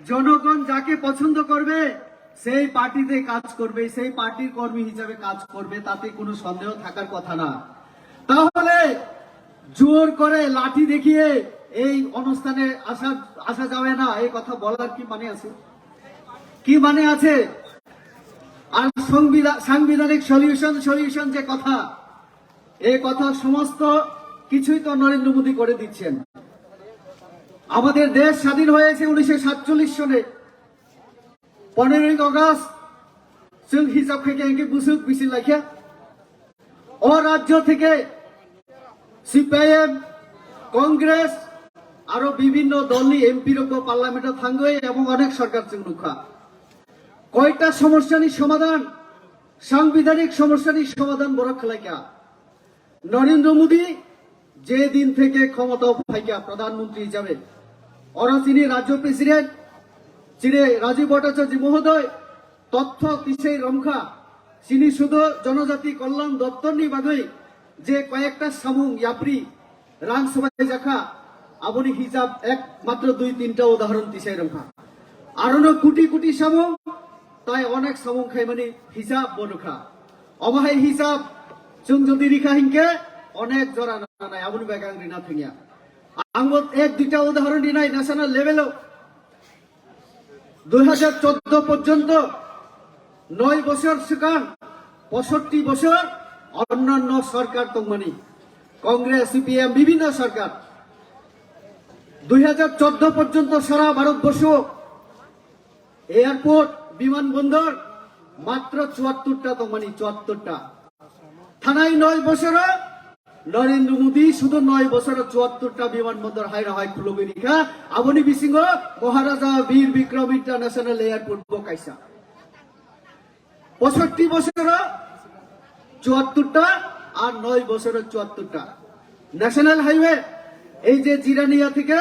জনগণ যাকে পছন্দ করবে সেই পার্টিতে কাজ করবে, সেই পার্টির কর্মী হিসেবে কাজ করবে, তাতে কোনো সন্দেহ থাকার কথা না। তাহলে জোর করে লাঠি দেখিয়ে এই অনুষ্ঠানে আসা যাবে না, এই কথা বলার কি মানে আছে? কি মানে আছে? আর সাংবিধানিক সলিউশন যে কথা, এই কথা সমস্ত কিছুই তো নরেন্দ্র মোদী করে দিচ্ছেন। আমাদের দেশ স্বাধীন হয়েছে 1947 সনে। 15ই আগস্ট जों हिसाब खायके बुसुक बिसि लाखिया ও রাজ্য থেকে সিপিআইএম, কংগ্রেস আরো বিভিন্ন দলনি এমপি রক পার্লামেন্টে থাঙ্গে এবং অনেক সরকার जों नुखा কয়টা সমস্যানি সমাধান, সাংবিধানিক সমস্যানি সমাধান বড় খেলাইকা নরেন্দ্র মোদী যে দিন থেকে ক্ষমতা পাইকা প্রধানমন্ত্রী হিসাবে ওরা তিনি রাজ্য প্রেসিডেন্ট যিনি রাজীব ভট্টাচার্য মহোদয় তথ্য বিষয় রক্ষা তিনি শুধু জনজাতি কল্যাণ দপ্তরনি বাগৈ যে কয়েকটা সামুং ইয়াপ্রি রাং সবাই জাখা আবনি হিসাব একমাত্র 2-3টা উদাহরণ দিশাই রক্ষা আরো কোটি কোটি সামুং তাই অনেক সামুং খাইমানি হিসাব বনখা অমাহাই হিসাব जों যদি রিখা হিংকে অনেক জরা নাই আবনি বাগাং রিনা থিয়া आंबो 1-2টা উদাহরণ দিনাই ন্যাশনাল লেভেলও 2014 পর্যন্ত 9 বছর সিকান 65 বছর অন্যান্য সরকার তংমানি কংগ্রেস সিপিএম বিভিন্ন সরকার 2014 পর্যন্ত সারা ভারতবর্ষ এয়ারপোর্ট বিমানবন্দর মাত্র 74টা তংমানি 74টা থানায় 9 বছর নরেন্দ্র মোদী শুধু 9 বছরে 74টা বিমানবন্দর হাইরা হয় খুলগিরিখা আবনি বিসিংহ মহারাজা বীর বিক্রম ইন্টারন্যাশনাল এয়ারপোর্ট বকাইসা 65 বছরে 74টা আর 9 বছরে 74টা ন্যাশনাল হাইওয়ে এই যে জিরানিয়া থেকে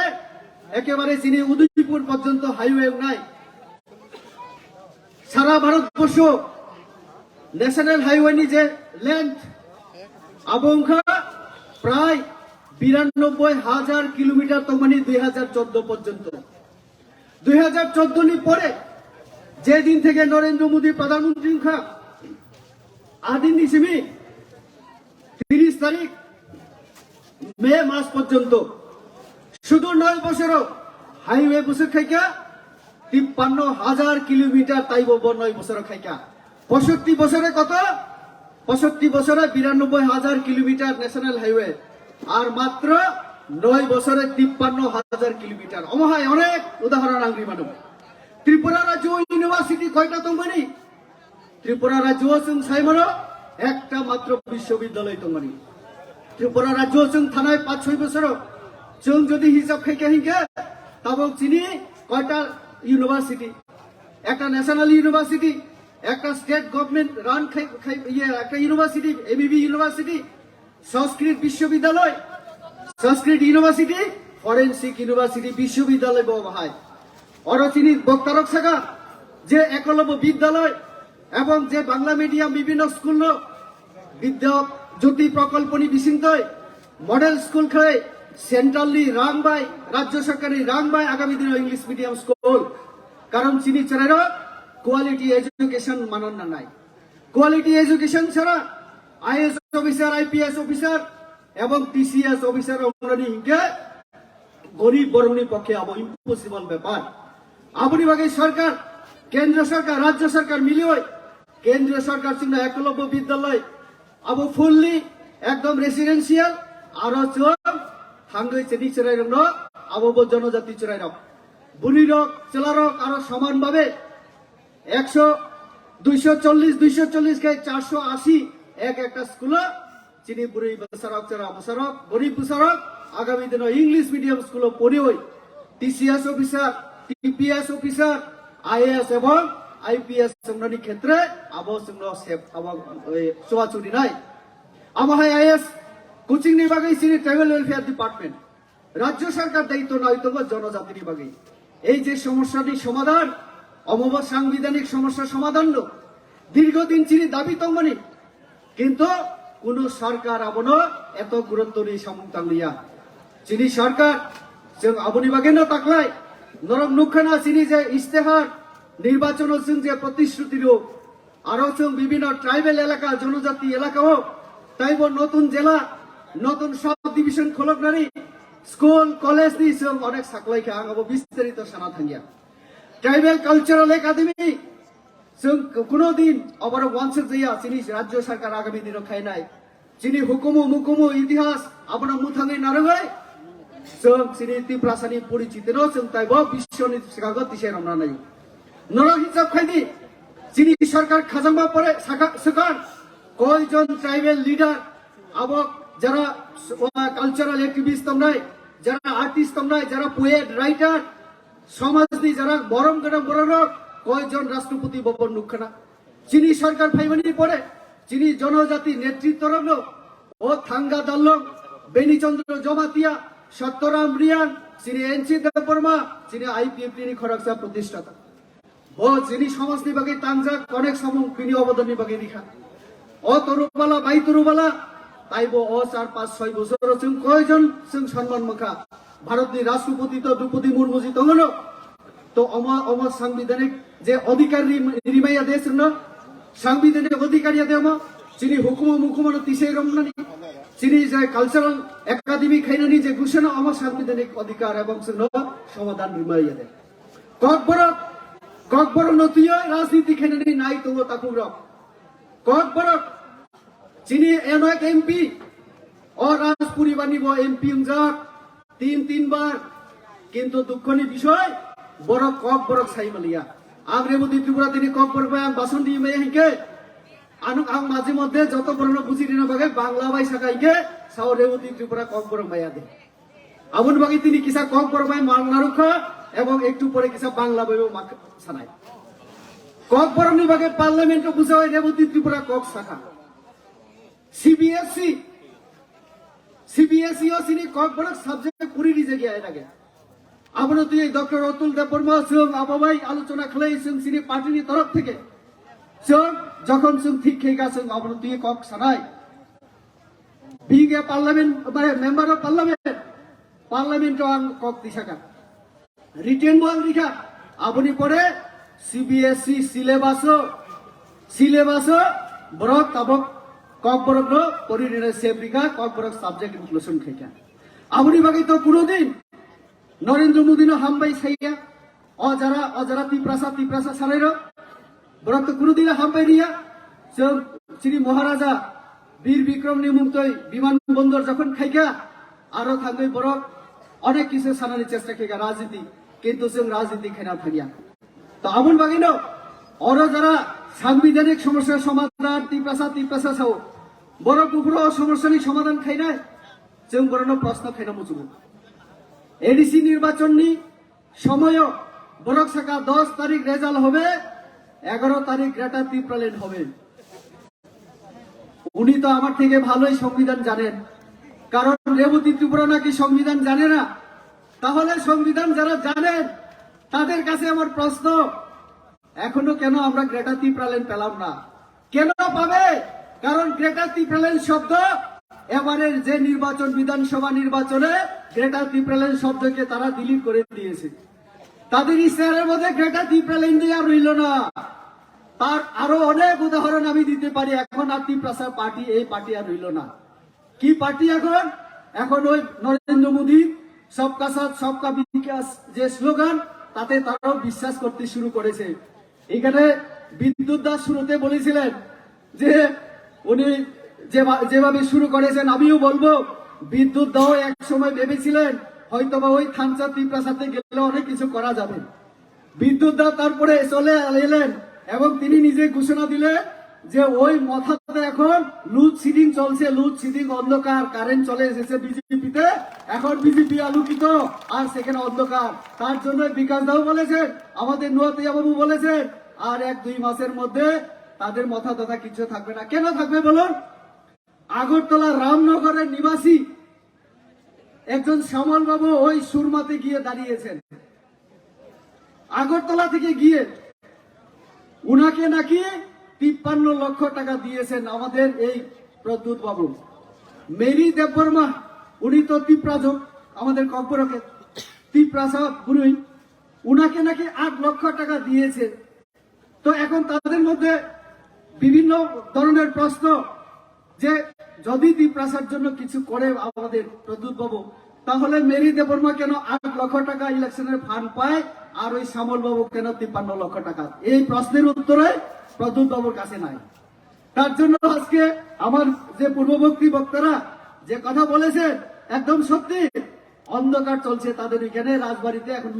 একেবারে চিনি উদয়পুর পর্যন্ত হাইওয়ে নাই সারা ভারতবর্ষ ন্যাশনাল হাইওয়ে নি যে লেন্থ আবংখা প্রায় 92,000 কিলোমিটার তমানি 2014 পর্যন্ত 2014 নি পরে যে দিন থেকে নরেন্দ্র মোদী প্রধানমন্ত্রী খা আদিন নিসিমি 30 তারিখ মে মাস পর্যন্ত শুধু 9 বছর হাইওয়ে বসে খাইকা 53,000 কিলোমিটার তাইব 9 বছর খাইকা 65 বছরে কত 65 বছরে 92,000 কিলোমিটার ন্যাশনাল হাইওয়ে আর মাত্র 9 বছরে 53,000 কিলোমিটার অমহায় অনেক উদাহরণ আংরি মানব ত্রিপুরা রাজ্য ইউনিভার্সিটি কয়টা তংমানি ত্রিপুরা রাজ্য जों সাইমানো একটা মাত্র বিশ্ববিদ্যালয় তংমানি ত্রিপুরা রাজ্য जों থানায় 5-6 বছর जों যদি হিসাব খাইকে হিংকে তবে চিনি কয়টা ইউনিভার্সিটি একটা ন্যাশনাল ইউনিভার্সিটি একটা স্টেট গভর্নমেন্ট রান একটা ইউনিভার্সিটি এবিবি ইউনিভার্সিটি সংস্কৃত বিশ্ববিদ্যালয় সংস্কৃত ইউনিভার্সিটি ফরেনসিক ইউনিভার্সিটি বিশ্ববিদ্যালয় বহায় অরচিনি বক্তারক শাখা যে একলব্য বিদ্যালয় এবং যে বাংলা মিডিয়াম বিভিন্ন স্কুল বিদ্যা জ্যোতি প্রকল্পনি বিসিংতয় মডেল স্কুল খাই সেন্ট্রালি রাংবাই রাজ্য সরকারি রাংবাই আগামী দিনে ইংলিশ মিডিয়াম স্কুল কারণ চিনি চড়াইর কোয়ালিটি এডুকেশন মানন না নাই কোয়ালিটি এডুকেশন ছাড়া আইএস অফিসার আইপিএস অফিসার এবং টিসিএস অফিসার অমরানি হিংকে গরিব বরমনি পক্ষে আবো ইম্পসিবল ব্যাপার আপনি বাকি সরকার কেন্দ্র সরকার রাজ্য সরকার মিলিয়ে কেন্দ্রীয় সরকার চিহ্ন একলব্য বিদ্যালয় আবো ফুললি একদম রেসিডেন্সিয়াল আরো হাঙ্গই চেনি চড়াই রং আবো জনজাতি চড়াই রক বুনি রক চেলারক আরো সমানভাবে 100 240 240 কে 480 একটা স্কুল চিনি বুড়ি বসারক চরা বসারক গরিব বসারক আগামী দিন ইংলিশ মিডিয়াম স্কুল পড়ি হই TCS officer TPS officer IAS এবং আইপিএস সংগ্রামী ক্ষেত্রে আবো সেফ আবো সোয়াচুরি নাই আমাহাই আইএস কোচিং নি বাগৈ চিনি ট্রাইবেল ওয়েলফেয়ার ডিপার্টমেন্ট রাজ্য সরকার দায়িত্ব নয়তো জনজাতির বাগৈ এই যে সমস্যাটি সমাধান অমব সাংবিধানিক সমস্যা সমাধান দীর্ঘদিন চিনি দাবি তংমানি কিন্তু কোন সরকার আবনো এত গুরুত্ব নেই সামুংতাংলিয়া চিনি সরকার जों আবনি বাগেনো তাকলাই নরক নুখানা চিনি যে ইস্তেহার নির্বাচন যে প্রতিশ্রুতি আরো বিভিন্ন ট্রাইবেল এলাকা জনজাতি এলাকাও তাইব নতুন জেলা নতুন সব ডিভিশন খোলক নারী স্কুল কলেজ দি অনেক সাকলাইকে আগাবো বিস্তারিত সানা থাঙ্গিয়া ট্রাইবেল কালচারাল একাডেমি কোনদিন আবার ওয়ান্সের যাইয়া চিনি রাজ্য সরকার আগামী দিনও খাই নাই চিনি হুকুমু মুকুমু ইতিহাস আপনার মুথাঙ্গি নারগাই চিনি তিপ্রাসানি পরিচিত তাইব বিশ্বনি কাগজ দিছে রমনা নাই নর হিসাব খাইনি চিনি সরকার খাজাংবা পরে সরকার কয়জন ট্রাইবেল লিডার আবক যারা কালচারাল অ্যাক্টিভিস্ট নাই যারা আর্টিস্ট নাই যারা পোয়েট রাইটার সমাজ দি যারা বরম গরম বড় কয়জন রাষ্ট্রপতি ভবন নুখানা চিনি সরকার ফাইবানি পরে চিনি জনজাতি নেতৃত্ব রঙ্গ ও থাঙ্গা দাল্লং বেনিচন্দ্র জমাতিয়া সত্যরাম রিয়ান চিনি এনসি দেববর্মা চিনি আইপিএফটি খরগসা প্রতিষ্ঠাতা ও চিনি সমাজ নিবাগে তাংজাক অনেক সময় তিনি অবদান নিবাগে লিখা ও তরুবালা বাই তরুবালা তাইব ও 4-5-6 বছর কয়জন সম্মান মাখা ভারতনি রাষ্ট্রপতি তো দ্রৌপদী মুর্মুজি তখন তো আমার সাংবিধানিক যে অধিকার রিমাইয়া দেশ না সাংবিধানিক অধিকারিয়া দেম চিনি হুকুম মুকুমন তিসে রমনানি চিনি যে কালচারাল একাডেমি খাইনানি যে ঘোষণা আমার সাংবিধানিক অধিকার এবং সমাধান রিমাইয়া দেয় ককবর নতুয় রাজনীতি খাইনানি নাই তো তাকুর ককবর চিনি এক এমপি ও রাজপুরি বানিব এমপি উমজাক 3 বার কিন্তু দুঃখনী বিষয় বড় কক বড় সাইমালিয়া আং রেবতী ত্রিপুরা তিনি কক বড় আং বাসন দিয়ে মেয়ে হিকে আনু আং মাঝে মধ্যে যত বড় বুঝি দিন বাগে বাংলা বাই সাকাইকে সাও রেবতী ত্রিপুরা কক বড় মাইয়া দে আমন বাগে তিনি কিসা কক বড় মাই মাংনারুখ এবং একটু পরে কিসা বাংলা বইও সানাই কক বড় নি বাগে পার্লামেন্ট বুঝা হয় রেবতী ত্রিপুরা কক শাখা সিবিএসই ও সিনি কক বড় সাবজেক্ট পুরি নিজে গিয়া লাগে আপনার তুই ডক্টর অতুল দেববর্মা আবাবাই আলোচনা খালাইছেন সিনি পার্টির তরফ থেকে যখন ঠিক খেয়ে গেছেন আপনার তুই cock Sanai being a parliament মানে মেম্বার অফ পার্লামেন্ট আং কক দিশাকা রিটেন বল লিখা আপনি পরে সিবিএসই সিলেবাস বরক তাবক কক বরক পরিণে সেপ্রিকা কক বরক সাবজেক্ট ইনক্লুশন খেকা আপনি বাকি তো কোনোদিন নরেন্দ্র মোদী হামবাই সাইয়া অজারা তিপ্রাসা সারাইর বরক তো কোনোদিন হামবাই নিয়া শ্রী মহারাজা বীর বিক্রম নিমুক্তই বিমানবন্দর যখন খাইকা আরো থাকবে বরক অনেক কিছু সানার চেষ্টা খেকা রাজনীতি কিন্তু রাজনীতি খাইনা থাকিয়া তো আমন বাগিন অর যারা সাংবিধানিক সমস্যার সমাধান তিপ্রাসা সাও বড় কুকুর সমস্যার সমাধান খাই নাই বড় প্রশ্ন খাইনা মুচুব এডিসি নির্বাচন নি সময় বরক শাখা 10 তারিখ রেজাল্ট হবে 11 তারিখ গ্রেটার ত্রিপুরাল্যান্ড হবে উনি তো আমার থেকে ভালোই সংবিধান জানেন কারণ রেবতী ত্রিপুরা নাকি সংবিধান জানে না তাহলে সংবিধান যারা জানেন তাদের কাছে আমার প্রশ্ন এখনো কেন আমরা গ্রেটার ত্রিপুরাল্যান্ড পেলাম না কেন পাবে কারণ গ্রেটার ত্রিপুরাল্যান্ড শব্দ এবারের যে নির্বাচন বিধানসভা নির্বাচনে গ্রেটার ত্রিপুরাল্যান্ড শব্দকে তারা ডিলিট করে দিয়েছে তাদের ইশতেহারের মধ্যে গ্রেটার ত্রিপুরাল্যান্ড আর রইল না তার আরো অনেক উদাহরণ আমি দিতে পারি এখন আর ত্রিপ্রাসা পার্টি এই পার্টি আর রইল না কি পার্টি এখন ওই নরেন্দ্র মোদী সবকা সাথ সবকা বিকাশ যে স্লোগান তাতে তারাও বিশ্বাস করতে শুরু করেছে এখানে বিদ্যুৎ দাস শুরুতে বলেছিলেন যে উনি যেভাবে শুরু করেছেন আমিও বলবো বিদ্যুৎ দাও এক সময় ভেবেছিলেন হয়তোবা ওই থানচা ত্রিপ্রাসাতে গেলে অনেক কিছু করা যাবে বিদ্যুৎ দাও তারপরে চলে এলেন এবং তিনি নিজে ঘোষণা দিলেন যে ওই মাথাতে এখন লোডশেডিং চলছে লোডশেডিং অন্ধকার কারেন্ট চলে এসেছে বিজেপিতে এখন বিজেপি আলোকিত আর সেখানে অন্ধকার তার জন্য বিকাশ দাও বলেছেন আমাদের নুয়াতিয়া বাবু বলেছেন আর 1-2 মাসের মধ্যে তাদের মাথা দাদা কিছু থাকবে না কেন থাকবে বলুন আগরতলা রামনগরের নিবাসী একজন শ্যামল বাবু ওই সুরমাতে গিয়ে দাঁড়িয়েছেন আগরতলা থেকে গিয়ে উনাকে নাকি 53 লক্ষ টাকা দিয়েছেন আমাদের এই প্রদ্যুৎ বাবু মেরি দেববর্মা উনি তো তিপ্রাজক আমাদের কম্পরকে তিপ্রাসা বুড়ি উনাকে নাকি 8 লক্ষ টাকা দিয়েছে। তো এখন তাদের মধ্যে বিভিন্ন ধরনের প্রশ্ন যে যদি দ্বীপরাসার জন্য কিছু করে আমাদের প্রদ্যুৎ বাবু, তাহলে মেরি দেববর্মা কেন 8 লক্ষ টাকা ইলেকশনের ফান্ড পায় আর ওই শ্যামল বাবু কেন 53 লক্ষ টাকা? এই প্রশ্নের উত্তরে প্রদ্যুৎ বাবুর কাছে নাই। তার জন্য আজকে আমার যে পূর্ববর্তী বক্তারা যে কথা বলেছেন একদম সত্যি। অন্ধকার চলছে তাদের এখানে রাজবাড়িতে, এখন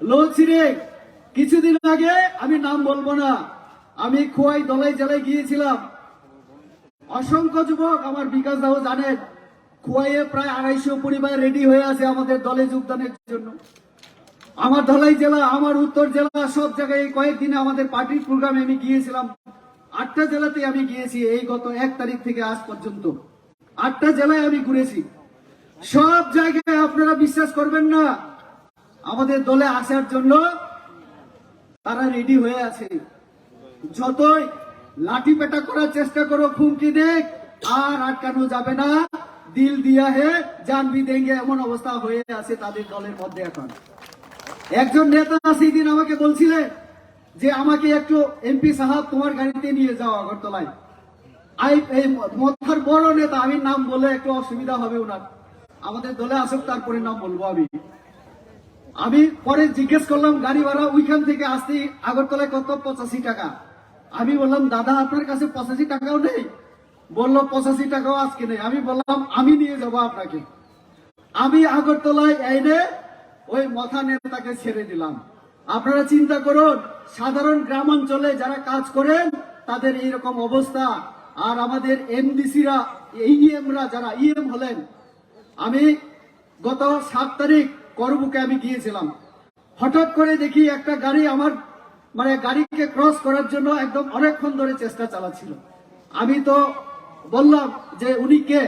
লোডশেডিং। কিছুদিন আগে, আমি নাম বলবো না, আমি খোয়াই দলাই জেলায় গিয়েছিলাম। অসংখ্য যুবক, আমার বিকাশ দাও জানেন, খোয়াইয়ে প্রায় 250 পরিবার রেডি হয়ে আছে আমাদের দলে যোগদানের জন্য। আমার ধলাই জেলা, আমার উত্তর জেলা, সব জায়গায় কয়েকদিনে আমাদের পার্টির প্রোগ্রামে আমি গিয়েছিলাম। 8টা জেলাতে আমি গিয়েছি এই গত 1 তারিখ থেকে আজ পর্যন্ত। 8টা জেলায় আমি ঘুরেছি। সব জায়গায় আপনারা বিশ্বাস করবেন না, আমাদের দলে আসার জন্য তারা রেডি হয়ে আছে। যতই লাঠি পেটা করার চেষ্টা করো, হুমকি দেখ, আর আটকানো যাবে না। দিল দিয়া হে জান ভি দেঙ্গে, এমন অবস্থা হয়ে আছে তাদের দলের মধ্যে। এখন একজন নেতা সেদিন আমাকে বলছিলেন যে আমাকে একটু এমপি সাহেব তোমার গাড়িতে নিয়ে যাও আগরতলায়। এই মথার বড় নেতা, আমি নাম বলে একটু অসুবিধা হবে ওনার, আমাদের দলে আসুক তারপরে নাম বলবো। আমি পরে জিজ্ঞেস করলাম গাড়ি ভাড়া ওইখান থেকে আসতে আগরতলায় কত? 85 টাকা। আমি বললাম দাদা আপনার কাছে 85 টাকাও নেই? বললো 85 টাকাও আজকে নেই। আমি বললাম আমি নিয়ে যাবো আপনাকে। আমি আগরতলায় এনে ওই মথা নেতাকে ছেড়ে দিলাম। আপনারা চিন্তা করুন, সাধারণ গ্রামাঞ্চলে যারা কাজ করেন তাদের এইরকম অবস্থা। আর আমাদের এমডিসিরা, ইএমরা যারা ইএম হলেন, আমি গত 7 তারিখ করবুকে আমি গিয়েছিলাম। হঠাৎ করে দেখি একটা গাড়ি আমার গাড়িকে ক্রস করার জন্য একদম অনেকক্ষণ ধরে চেষ্টা চালাচ্ছিল। আমি তো বললাম যে উনি কে?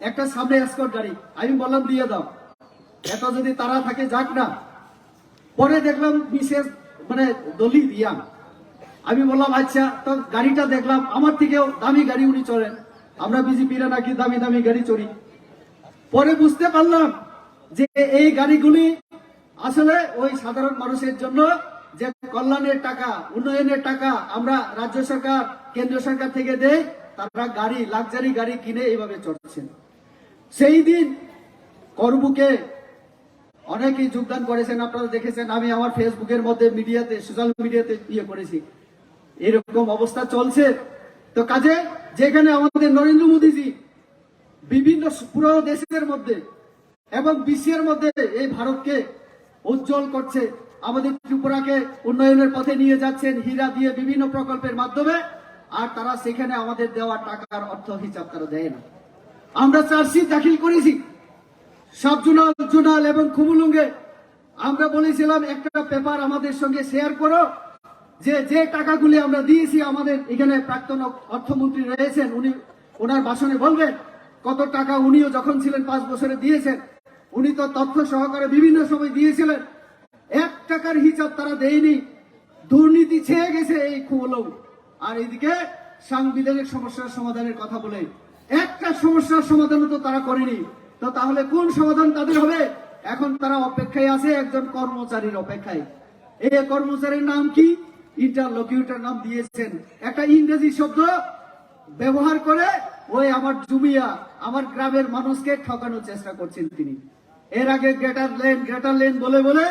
একটা সামনে এসকর্ট গাড়ি। আমি বললাম দিয়ে দাও, এত যদি তারা থাকে যাক না। পরে দেখলাম বিশেষ দলি দিয়া। আমি বললাম আচ্ছা, তো গাড়িটা দেখলাম আমার থেকেও দামি গাড়ি উনি চলেন, আমরা বিজেপিরা নাকি দামি দামি গাড়ি চড়ি। পরে বুঝতে পারলাম যে এই গাড়িগুলি আসলে ওই সাধারণ মানুষের জন্য যে কল্যাণের টাকা, উন্নয়নের টাকা আমরা রাজ্য সরকার, কেন্দ্র সরকার থেকে দেই, তারা গাড়ি, লাক্সারি গাড়ি কিনে এইভাবে চড়ছেন। সেই দিন করবুকে অনেকেই যোগদান করেছেন, আপনারা দেখেছেন। আমি আমার ফেসবুকের মধ্যে, মিডিয়াতে, সোশ্যাল মিডিয়াতে করেছি। এরকম অবস্থা চলছে। তো কাজে যেখানে আমাদের নরেন্দ্র মোদীজি বিভিন্ন পুরো দেশের মধ্যে এবং বিশ্বের মধ্যে এই ভারতকে উজ্জ্বল করছে, আমাদের ত্রিপুরাকে উন্নয়নের পথে নিয়ে যাচ্ছেন হীরা দিয়ে বিভিন্ন প্রকল্পের মাধ্যমে, আর তারা সেখানে আমাদের দেওয়া টাকার অর্থ হিসাব তারা দেয় না। আমরা চার্জশিট দাখিল করেছি সব জোনাল এবং খুমুলুঙ্গে। আমরা বলেছিলাম একটা পেপার আমাদের সঙ্গে শেয়ার করো, যে টাকাগুলি আমরা দিয়েছি। আমাদের এখানে প্রাক্তন অর্থমন্ত্রী রয়েছেন, উনি ওনার ভাষণে বলবেন কত টাকা উনিও যখন ছিলেন 5 বছরে দিয়েছেন। উনি তো তথ্য সহকারে বিভিন্ন সময় দিয়েছিলেন। 1 টাকার হিসাব তারা দেয়নি। দুর্নীতি ছেয়ে গেছে এই খুমুলুং। আর এইদিকে সাংবিধানিক সমস্যার সমাধানের কথা বলে একটা সমস্যার সমাধানও তো তারা করেনি। তো তাহলে কোন সমাধান তাদের হবে? এখন তারা অপেক্ষায় আছে, একজন কর্মচারীর অপেক্ষায়। এই কর্মচারীর নাম কি? ইন্টারলকিউটর নাম দিয়েছেন। একটা ইংরেজি শব্দ ব্যবহার করে ওই আমার জুমিয়া, আমার গ্রামের মানুষকে ঠকানোর চেষ্টা করছেন তিনি। এর আগে গ্রেটার লেন বলে বলে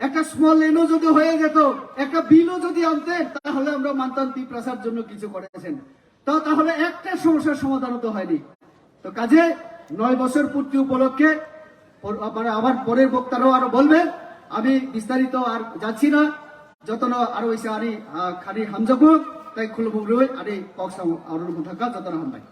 একটা স্মল লেনও যদি হয়ে যেত, একটা বিলও যদি আনতেন, তাহলে আমরা মানতাম দ্বীপরাসার জন্য কিছু করেছেন। তাহলে একটা সমস্যার সমাধান তো হয়নি। তো কাজে 9 বছর পূর্তি উপলক্ষে আমার পরের বক্তারাও আরো বলবেন, আমি বিস্তারিত আর যাচ্ছি না। যতন আরো হয়েছে আরি খানি হামজাবো তাই খুলবুক রয়ে আরে কক্স আরো থাকা যতন হামবাই।